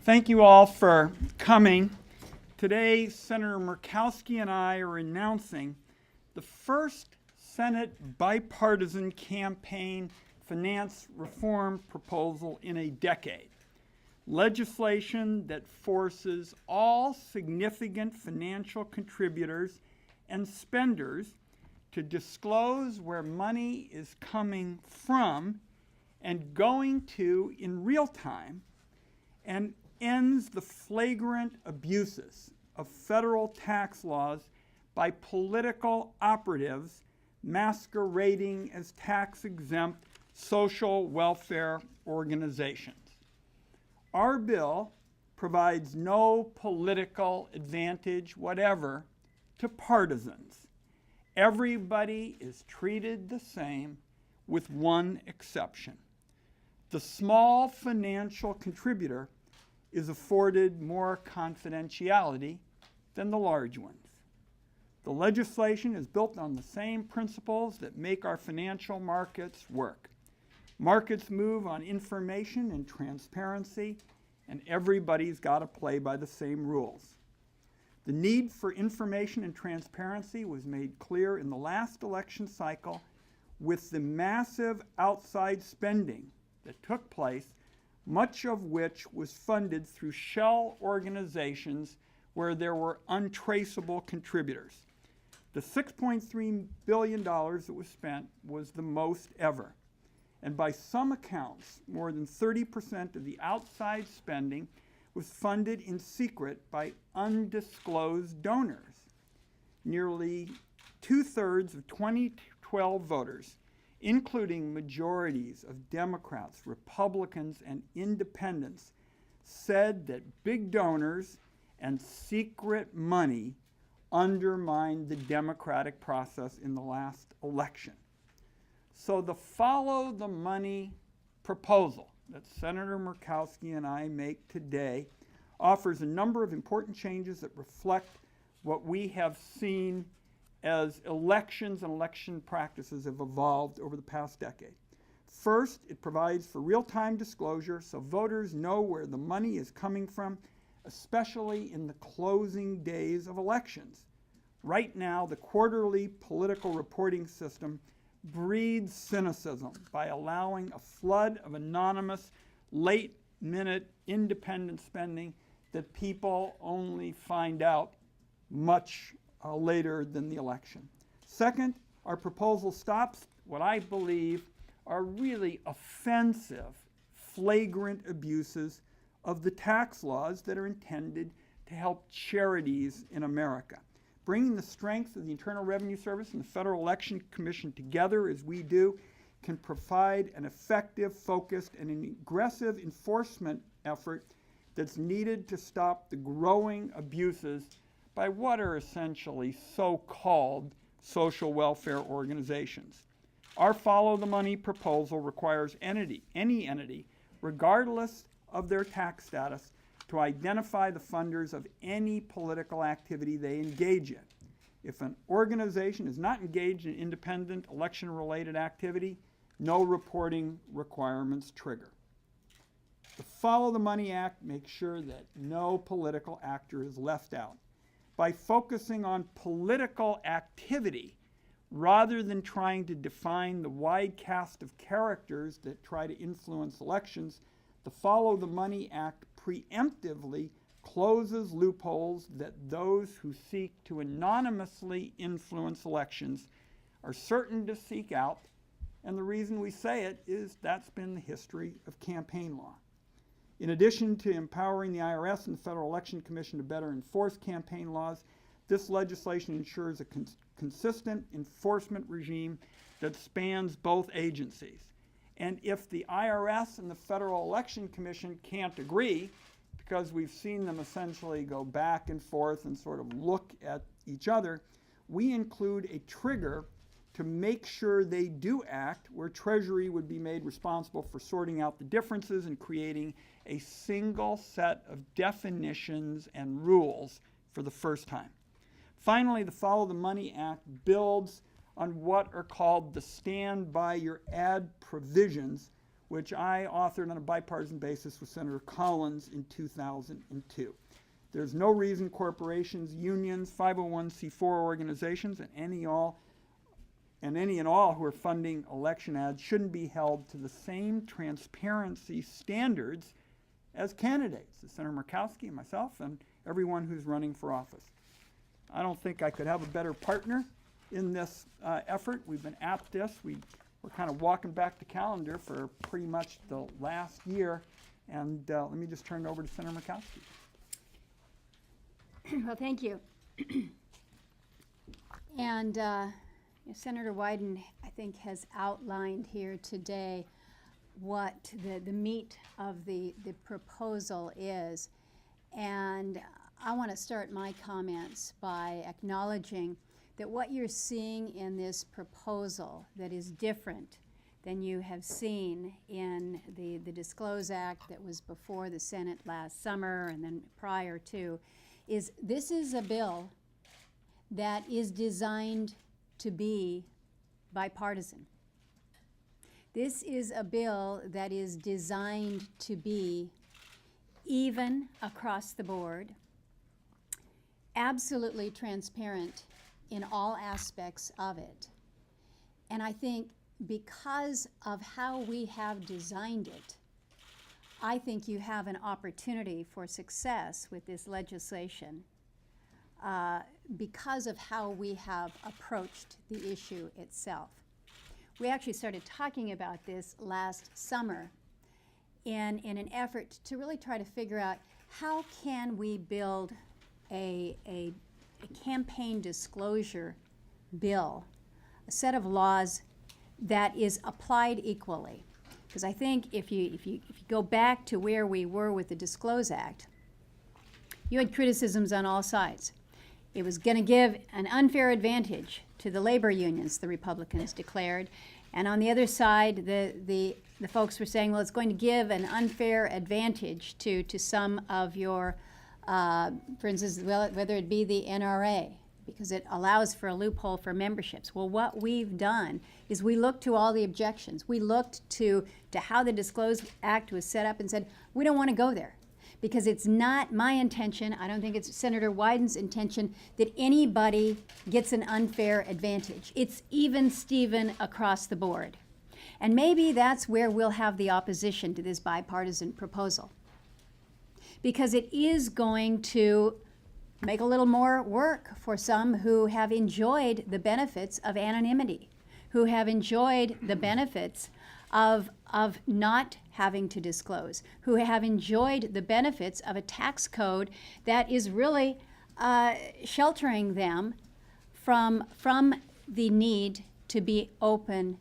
Thank you all for coming. Today, Senator Murkowski and I are announcing the first Senate bipartisan campaign finance reform proposal in a decade. Legislation that forces all significant financial contributors and spenders to disclose where money is coming from and going to in real time, and ends the flagrant abuses of federal tax laws by political operatives masquerading as tax-exempt social welfare organizations. Our bill provides no political advantage whatever to partisans. Everybody is treated the same with one exception. The small financial contributor is afforded more confidentiality than the large ones. The legislation is built on the same principles that make our financial markets work. Markets move on information and transparency, and everybody's got to play by the same rules. The need for information and transparency was made clear in the last election cycle with the massive outside spending that took place, much of which was funded through shell organizations where there were untraceable contributors. The $6.3 billion that was spent was the most ever. And by some accounts, more than 30% of the outside spending was funded in secret by undisclosed donors. Nearly 2/3 of 2012 voters, including majorities of Democrats, Republicans, and independents, said that big donors and secret money undermined the democratic process in the last election. So the follow the money proposal that Senator Murkowski and I make today offers a number of important changes that reflect what we have seen as elections and election practices have evolved over the past decade. First, it provides for real-time disclosure so voters know where the money is coming from, especially in the closing days of elections. Right now, the quarterly political reporting system breeds cynicism by allowing a flood of anonymous, late-minute independent spending that people only find out much later than the election. Second, our proposal stops what I believe are really offensive, flagrant abuses of the tax laws that are intended to help charities in America. Bringing the strength of the Internal Revenue Service and the Federal Election Commission together as we do can provide an effective, focused, and an aggressive enforcement effort that's needed to stop the growing abuses by what are essentially so-called social welfare organizations. Our follow the money proposal requires any entity, regardless of their tax status, to identify the funders of any political activity they engage in. If an organization is not engaged in independent election-related activity, no reporting requirements trigger. The Follow the Money Act makes sure that no political actor is left out. By focusing on political activity rather than trying to define the wide cast of characters that try to influence elections, the Follow the Money Act preemptively closes loopholes that those who seek to anonymously influence elections are certain to seek out, and the reason we say it is that's been the history of campaign law. In addition to empowering the IRS and the Federal Election Commission to better enforce campaign laws, this legislation ensures a consistent enforcement regime that spans both agencies. And if the IRS and the Federal Election Commission can't agree, because we've seen them essentially go back and forth and sort of look at each other, we include a trigger to make sure they do act, where Treasury would be made responsible for sorting out the differences and creating a single set of definitions and rules for the first time. Finally, the Follow the Money Act builds on what are called the stand by your ad provisions, which I authored on a bipartisan basis with Senator Collins in 2002. There's no reason corporations, unions, 501c4 organizations, and any and all who are funding election ads shouldn't be held to the same transparency standards as candidates, as Senator Murkowski and myself and everyone who's running for office. I don't think I could have a better partner in this effort. We've been at this. We're kind of walking back the calendar for pretty much the last year. And let me just turn it over to Senator Murkowski. Well, thank you. And Senator Wyden, I think, has outlined here today what the meat of the proposal is. And I want to start my comments by acknowledging that what you're seeing in this proposal that is different than you have seen in the Disclose Act that was before the Senate last summer and then prior to, is this is a bill that is designed to be bipartisan. This is a bill that is designed to be even across the board, absolutely transparent in all aspects of it. And I think because of how we have designed it, I think you have an opportunity for success with this legislation because of how we have approached the issue itself. We actually started talking about this last summer in an effort to really try to figure out how can we build a campaign disclosure bill, a set of laws that is applied equally. Because I think if you go back to where we were with the Disclose Act, you had criticisms on all sides. It was going to give an unfair advantage to the labor unions, the Republicans declared. And on the other side, the folks were saying, well, it's going to give an unfair advantage to some of your, for instance, whether it be the NRA, because it allows for a loophole for memberships. Well, what we've done is we looked to all the objections. We looked to how the Disclose Act was set up and said, we don't want to go there. Because it's not my intention, I don't think it's Senator Wyden's intention, that anybody gets an unfair advantage. It's even Steven across the board. And maybe that's where we'll have the opposition to this bipartisan proposal. Because it is going to make a little more work for some who have enjoyed the benefits of anonymity, who have enjoyed the benefits of not having to disclose, who have enjoyed the benefits of a tax code that is really sheltering them from the need to be open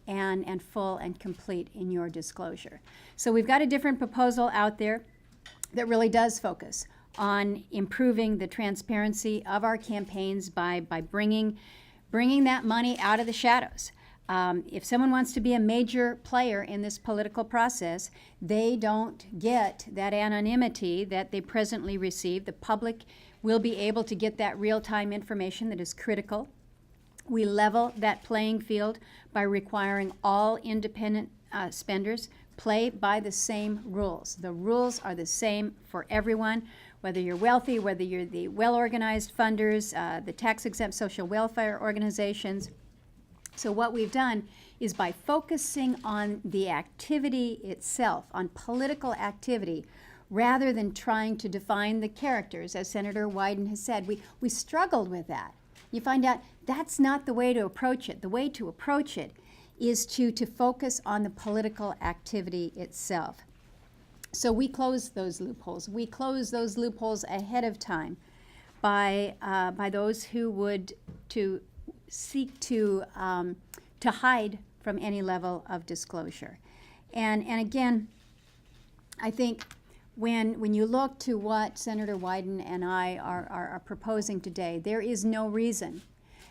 and full and complete in your disclosure. So we've got a different proposal out there that really does focus on improving the transparency of our campaigns by bringing that money out of the shadows. If someone wants to be a major player in this political process, they don't get that anonymity that they presently receive. The public will be able to get that real-time information that is critical. We level that playing field by requiring all independent spenders play by the same rules. The rules are the same for everyone, whether you're wealthy, whether you're the well-organized funders, the tax-exempt social welfare organizations. So what we've done is by focusing on the activity itself, on political activity, rather than trying to define the characters, as Senator Wyden has said, we struggled with that. You find out that's not the way to approach it. The way to approach it is to focus on the political activity itself. So we closed those loopholes. We closed those loopholes ahead of time by those who would seek to hide from any level of disclosure. And again, I think when you look to what Senator Wyden and I are proposing today, there is no reason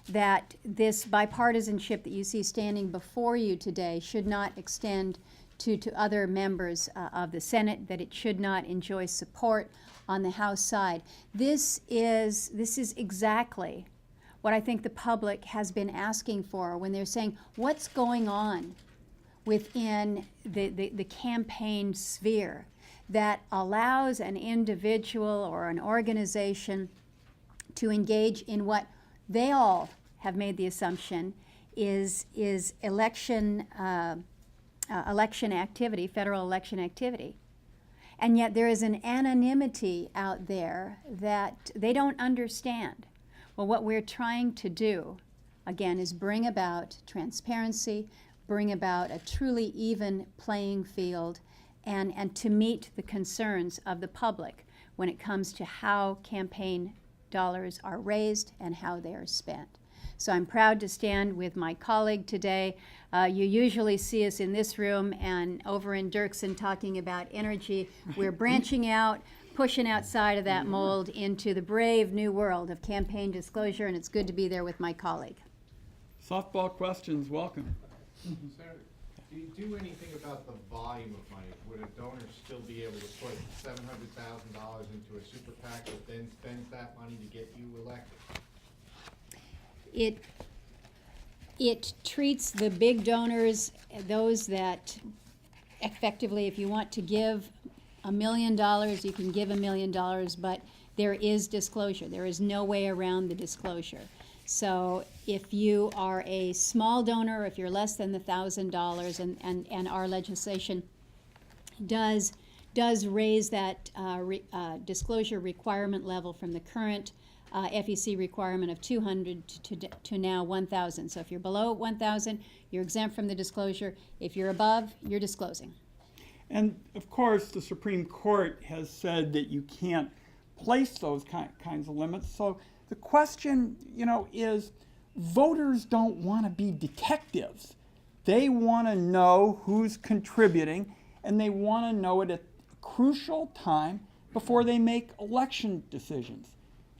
that this bipartisanship that you see standing before you today should not extend to other members of the Senate, that it should not enjoy support on the House side. This is exactly what I think the public has been asking for when they're saying, what's going on? within the campaign sphere that allows an individual or an organization to engage in what they all have made the assumption is election activity, federal election activity. And yet there is an anonymity out there that they don't understand. Well, what we're trying to do, again, is bring about transparency, bring about a truly even playing field, and to meet the concerns of the public when it comes to how campaign dollars are raised and how they are spent. So I'm proud to stand with my colleague today. You usually see us in this room and over in Dirksen talking about energy. We're branching out, pushing outside of that mold into the brave new world of campaign disclosure, and it's good to be there with my colleague. Softball questions, welcome. Senator, do you do anything about the volume of money? Would a donor still be able to put $700,000 into a super PAC that then spends that money to get you elected? It treats the big donors, those that effectively, if you want to give $1 million, you can give $1 million, but there is disclosure. There is no way around the disclosure. So if you are a small donor, if you're less than the $1,000, and our legislation does raise that disclosure requirement level from the current FEC requirement of 200 to now 1,000. So if you're below 1,000, you're exempt from the disclosure. If you're above, you're disclosing. And of course, the Supreme Court has said that you can't place those kinds of limits. So the question, is voters don't want to be detectives. They want to know who's contributing, and they want to know it at a crucial time before they make election decisions.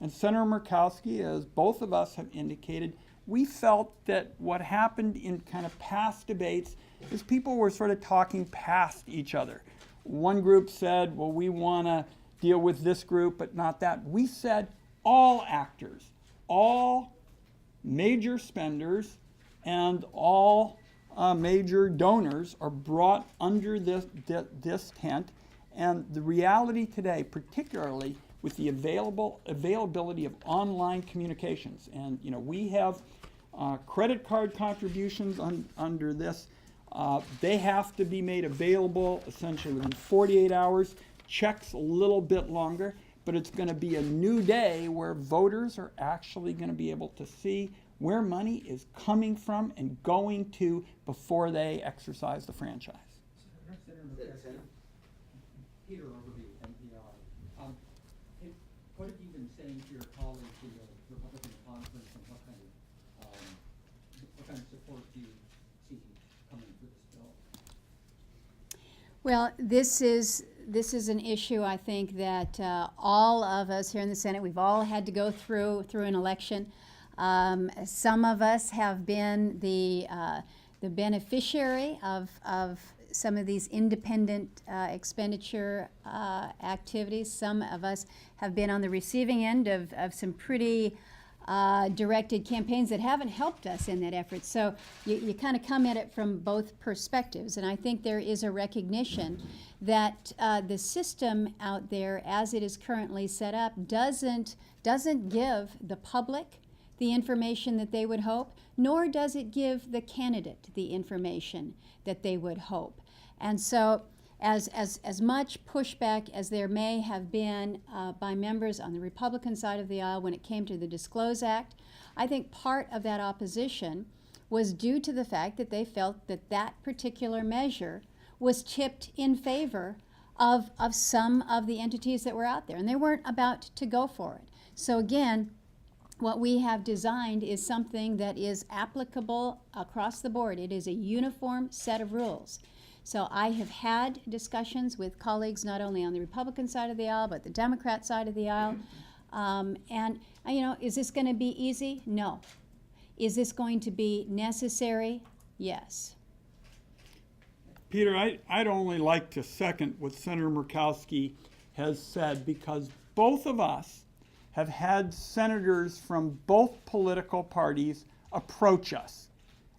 And Senator Murkowski, as both of us have indicated, we felt that what happened in kind of past debates is people were sort of talking past each other. One group said, well, we want to deal with this group, but not that. We said all actors, all major spenders, and all major donors are brought under this tent. And the reality today, particularly with the availability of online communications, and we have credit card contributions under this. They have to be made available essentially within 48 hours. Checks a little bit longer, but it's going to be a new day where voters are actually going to be able to see where money is coming from and going to before they exercise the franchise. Peter Overby, NPR. What have you been saying to your colleagues in the Republican conference, and what kind of support do you see coming for this bill? Well, this is an issue, I think, that all of us here in the Senate, we've all had to go through an election. Some of us have been the beneficiary of some of these independent expenditure activities. Some of us have been on the receiving end of some pretty directed campaigns that haven't helped us in that effort. So you kind of come at it from both perspectives. And I think there is a recognition that the system out there, as it is currently set up, doesn't give the public the information that they would hope, nor does it give the candidate the information that they would hope. And so as much pushback as there may have been by members on the Republican side of the aisle when it came to the Disclose Act, I think part of that opposition was due to the fact that they felt that that particular measure was tipped in favor of some of the entities that were out there, and they weren't about to go for it. So again, what we have designed is something that is applicable across the board. It is a uniform set of rules. So I have had discussions with colleagues not only on the Republican side of the aisle, but the Democrat side of the aisle. Is this going to be easy? No. Is this going to be necessary? Yes. Peter, I'd only like to second what Senator Murkowski has said, because both of us have had senators from both political parties approach us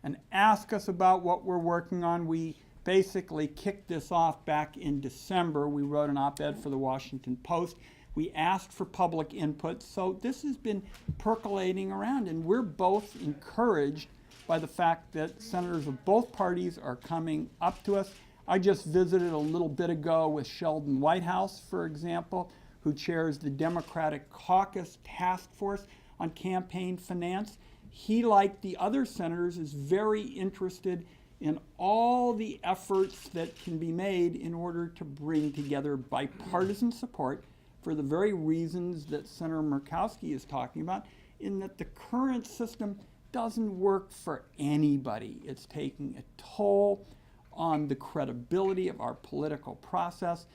and ask us about what we're working on. We basically kicked this off back in December. We wrote an op-ed for the Washington Post. We asked for public input. So this has been percolating around, and we're both encouraged by the fact that senators of both parties are coming up to us. I just visited a little bit ago with Sheldon Whitehouse, for example, who chairs the Democratic Caucus Task Force on Campaign Finance. He, like the other senators, is very interested in all the efforts that can be made in order to bring together bipartisan support for the very reasons that Senator Murkowski is talking about, in that the current system doesn't work for anybody. It's taking a toll on the credibility of our political process.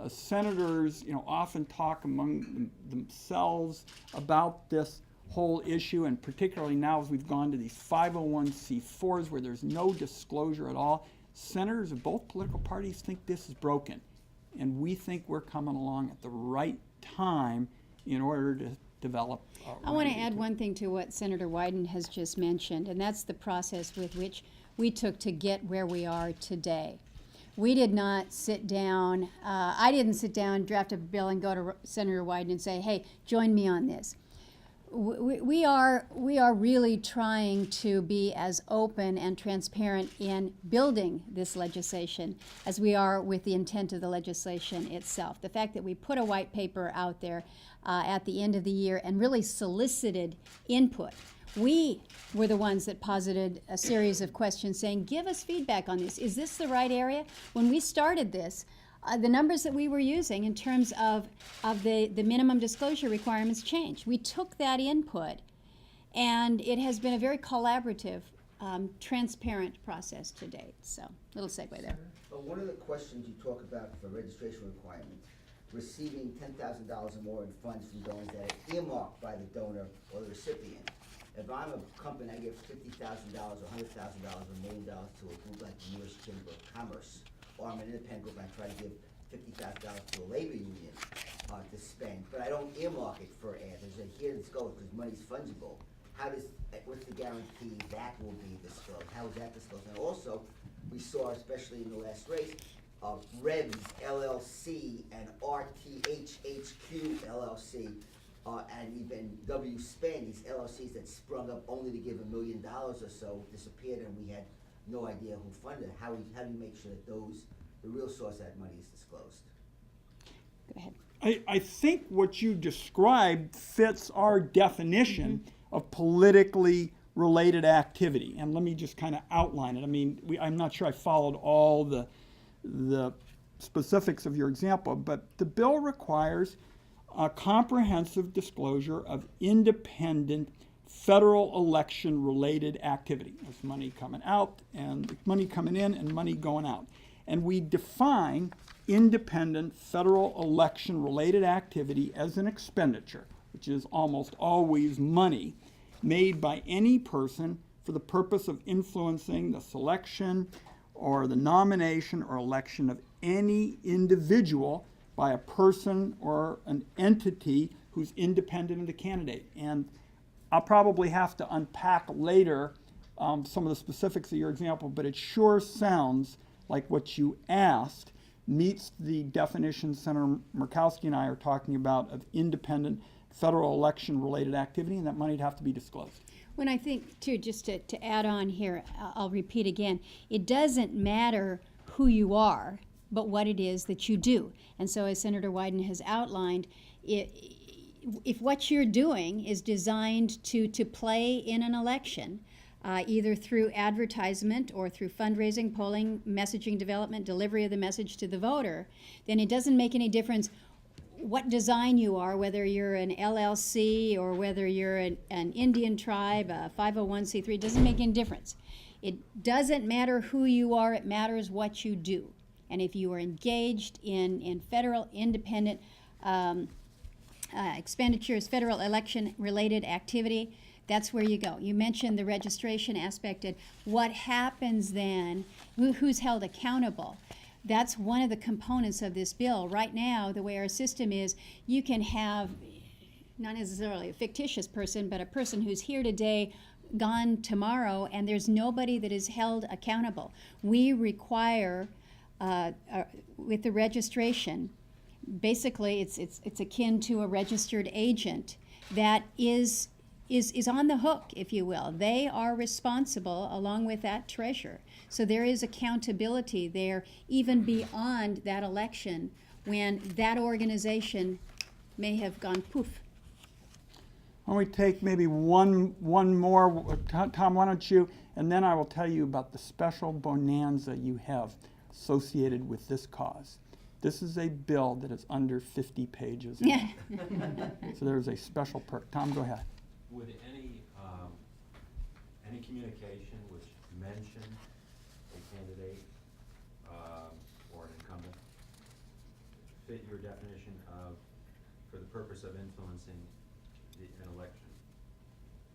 Senators, often talk among themselves about this whole issue, and particularly now as we've gone to these 501c4s where there's no disclosure at all. Senators of both political parties think this is broken, and we think we're coming along at the right time in order to develop. I want to add one thing to what Senator Wyden has just mentioned, and that's the process with which we took to get where we are today. We did not sit down, I didn't sit down, draft a bill, and go to Senator Wyden and say, hey, join me on this. We are really trying to be as open and transparent in building this legislation as we are with the intent of the legislation itself. The fact that we put a white paper out there at the end of the year and really solicited input. We were the ones that posited a series of questions saying, give us feedback on this. Is this the right area? When we started this, the numbers that we were using in terms of the minimum disclosure requirements changed. We took that input, and it has been a very collaborative, transparent process to date. So, little segue there. One of the questions you talk about for registration requirements, receiving $10,000 or more in funds from donors that are earmarked by the donor or the recipient. If I'm a company, I give $50,000 or $100,000 or $1 million to a group like the U.S. Chamber of Commerce, or I'm an independent group and I try to give $50,000 to a labor union to spend, but I don't earmark it for ads. I say, here this goes, because money's fungible. What's the guarantee that will be disclosed? How is that disclosed? And also, we saw, especially in the last race, Revs LLC and RTHHQ LLC and even W-Span, these LLCs that sprung up only to give $1 million or so, disappeared, and we had no idea who funded it. How do you make sure that the real source of that money is disclosed? Go ahead. I think what you described fits our definition of politically related activity. And let me just kind of outline it. I mean, I'm not sure I followed all the specifics of your example, but the bill requires a comprehensive disclosure of independent federal election-related activity. There's money coming out, and money coming in, and money going out. And we define independent federal election-related activity as an expenditure, which is almost always money made by any person for the purpose of influencing the selection or the nomination or election of any individual by a person or an entity who's independent of the candidate. And I'll probably have to unpack later some of the specifics of your example, but it sure sounds like what you asked meets the definition Senator Murkowski and I are talking about of independent federal election-related activity, and that money would have to be disclosed. When I think, too, just to add on here, I'll repeat again, it doesn't matter who you are, but what it is that you do. And so as Senator Wyden has outlined, if what you're doing is designed to play in an election, either through advertisement or through fundraising, polling, messaging development, delivery of the message to the voter, then it doesn't make any difference what design you are, whether you're an LLC or whether you're an Indian tribe, a 501c3, it doesn't make any difference. It doesn't matter who you are, it matters what you do. And if you are engaged in federal independent expenditures, federal election-related activity, that's where you go. You mentioned the registration aspect and what happens then, who's held accountable. That's one of the components of this bill. Right now, the way our system is, you can have not necessarily a fictitious person, but a person who's here today gone tomorrow, and there's nobody that is held accountable. We require, with the registration, basically it's akin to a registered agent that is on the hook, if you will. They are responsible along with that treasurer. So there is accountability there, even beyond that election, when that organization may have gone poof. Why don't we take maybe one more? Tom, why don't you? And then I will tell you about the special bonanza you have associated with this cause. This is a bill that is under 50 pages. Yeah. So there's a special perk. Tom, go ahead. Would any communication which mentioned a candidate or an incumbent fit your definition of, for the purpose of influencing an election?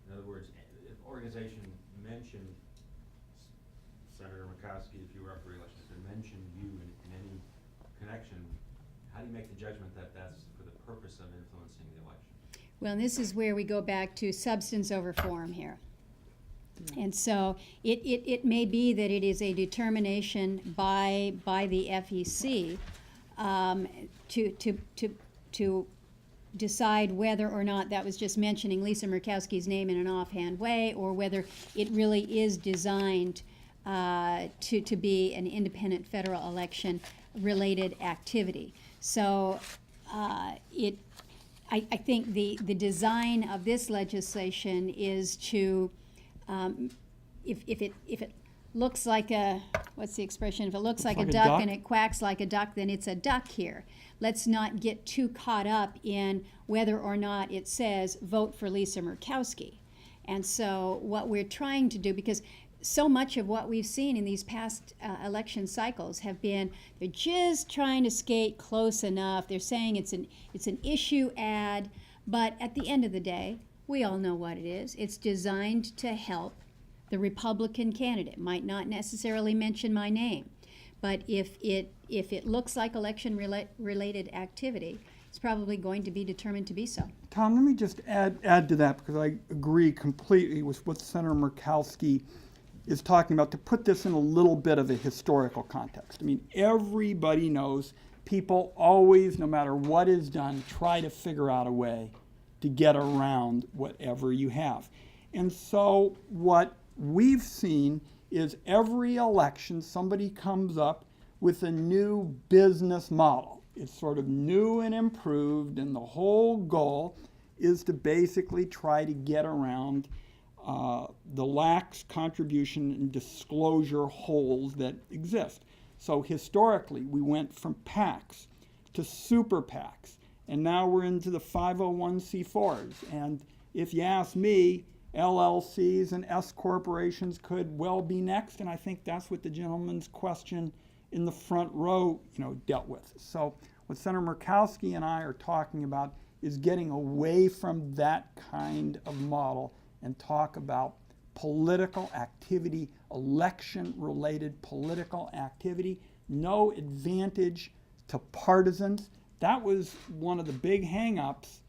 In other words, if organization mentioned Senator Murkowski, if you were up for election, if it mentioned you in any connection, how do you make the judgment that that's for the purpose of influencing the election? Well, and this is where we go back to substance over form here. And so it may be that it is a determination by the FEC to decide whether or not that was just mentioning Lisa Murkowski's name in an offhand way, or whether it really is designed to be an independent federal election related activity. So I think the design of this legislation is to, if it looks like a, what's the expression? If it looks like a duck and it quacks like a duck, then it's a duck here. Let's not get too caught up in whether or not it says vote for Lisa Murkowski. And so what we're trying to do, because so much of what we've seen in these past election cycles have been, they're just trying to skate close enough. They're saying it's an issue ad, but at the end of the day, we all know what it is. It's designed to help the Republican candidate. Might not necessarily mention my name, but if it looks like election related activity, it's probably going to be determined to be so. Tom, let me just add to that, because I agree completely with what Senator Murkowski is talking about, to put this in a little bit of a historical context. I mean, everybody knows people always, no matter what is done, try to figure out a way to get around whatever you have. And so what we've seen is every election somebody comes up with a new business model. It's sort of new and improved, and the whole goal is to basically try to get around the lax contribution and disclosure holes that exist. So historically, we went from PACs to super PACs, and now we're into the 501c4s. And if you ask me, LLCs and S corporations could well be next, and I think that's what the gentleman's question in the front row, dealt with. So what Senator Murkowski and I are talking about is getting away from that kind of model and talk about political activity, election-related political activity, no advantage to partisans. That was one of the big hang-ups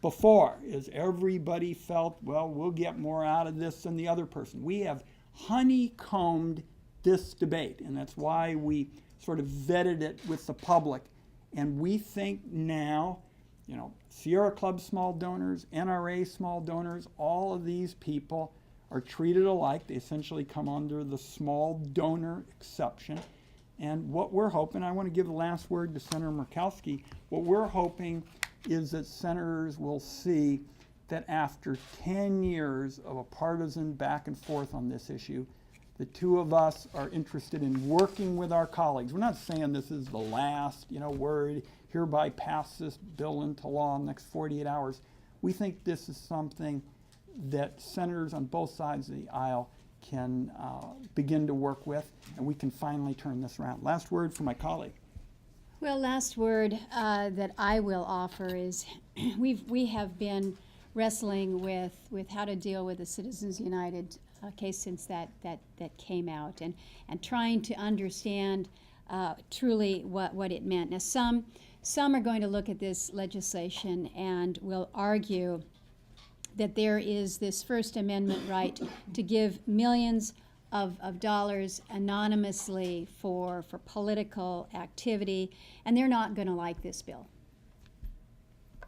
before, is everybody felt, well, we'll get more out of this than the other person. We have honeycombed this debate, and that's why we sort of vetted it with the public. And we think now, Sierra Club small donors, NRA small donors, all of these people are treated alike. They essentially come under the small donor exception. And what we're hoping, I want to give the last word to Senator Murkowski, what we're hoping is that senators will see that after 10 years of a partisan back and forth on this issue, the two of us are interested in working with our colleagues. We're not saying this is the last, word, hereby pass this bill into law in the next 48 hours. We think this is something that senators on both sides of the aisle can begin to work with, and we can finally turn this around. Last word from my colleague. Well, last word that I will offer is we have been wrestling with how to deal with the Citizens United case since that came out, and trying to understand truly what it meant. Now, some are going to look at this legislation and will argue that there is this First Amendment right to give millions of dollars anonymously for political activity, and they're not going to like this bill.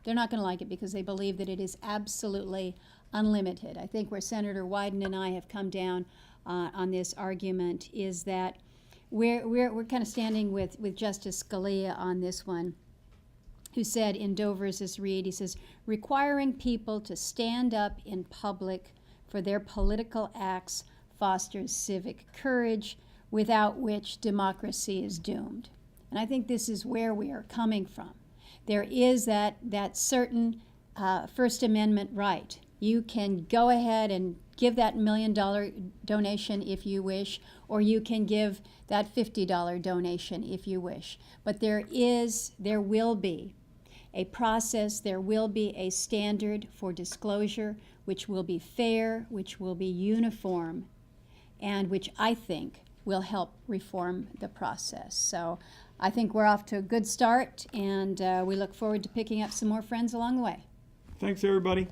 They're not going to like it because they believe that it is absolutely unlimited. I think where Senator Wyden and I have come down on this argument is that we're kind of standing with Justice Scalia on this one, who said in Doe versus Reed, he says, requiring people to stand up in public for their political acts fosters civic courage, without which democracy is doomed. And I think this is where we are coming from. There is that certain First Amendment right. You can go ahead and give that $1 million donation if you wish, or you can give that $50 donation if you wish. But there will be a process, there will be a standard for disclosure, which will be fair, which will be uniform, and which I think will help reform the process. So I think we're off to a good start, and we look forward to picking up some more friends along the way. Thanks, everybody.